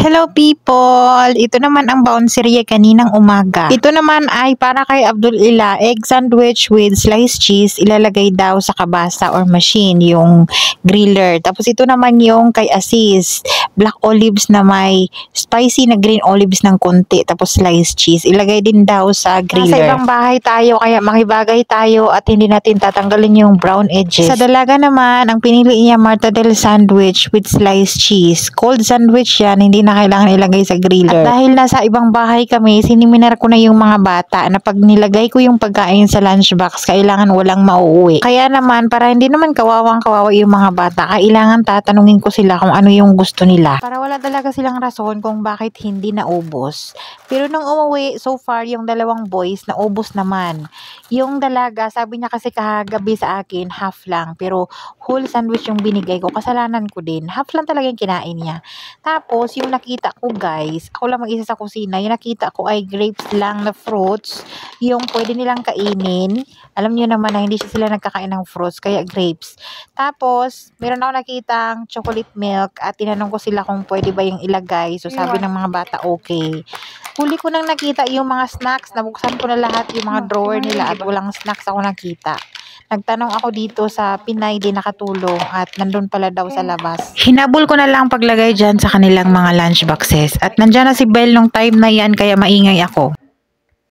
Hello people! Ito naman ang bounceria kaninang umaga. Ito naman ay para kay Abdul Ila, egg sandwich with sliced cheese. Ilalagay daw sa kabasa or machine, yung griller. Tapos ito naman yung kay Aziz, black olives na may spicy na green olives ng konti. Tapos sliced cheese. Ilagay din daw sa griller. Sa ibang bahay tayo kaya makibagay tayo at hindi natin tatanggalin yung brown edges. Sa dalaga naman, ang pinili niya mortadella sandwich with sliced cheese. Cold sandwich yan, hindi na kailangan ilagay sa griller. At dahil nasa ibang bahay kami, siniminar ko na yung mga bata na pag nilagay ko yung pagkain sa lunchbox, kailangan walang mauuwi. Kaya naman, para hindi naman kawawang kawawa yung mga bata, kailangan tatanungin ko sila kung ano yung gusto nila. Para wala talaga silang rason kung bakit hindi naubos. Pero nung umuwi, so far, yung dalawang boys, naubos naman. Yung dalaga, sabi niya kasi kagabi sa akin, half lang. Pero whole sandwich yung binigay ko. Kasalanan ko din. Half lang talaga yung kinain niya. Tapos, yung nakita ko guys, ako lang mag-isa sa kusina, yung nakita ko ay grapes lang na fruits, yung pwede nilang kainin. Alam niyo naman na hindi sila nagkakain ng fruits, kaya grapes. Tapos, meron ako nakitang chocolate milk at tinanong ko sila kung pwede ba yung ilagay. So, sabi ng mga bata, okay. Huli ko nang nakita yung mga snacks, nabuksan ko na lahat yung mga drawer nila at walang snacks ako nakita. Nagtanong ako dito sa Pinay din nakatulong at nandun pala daw sa labas. Hinabol ko na lang paglagay dyan sa kanilang mga lunchboxes at nandyan na si Belle nung time na yan kaya maingay ako.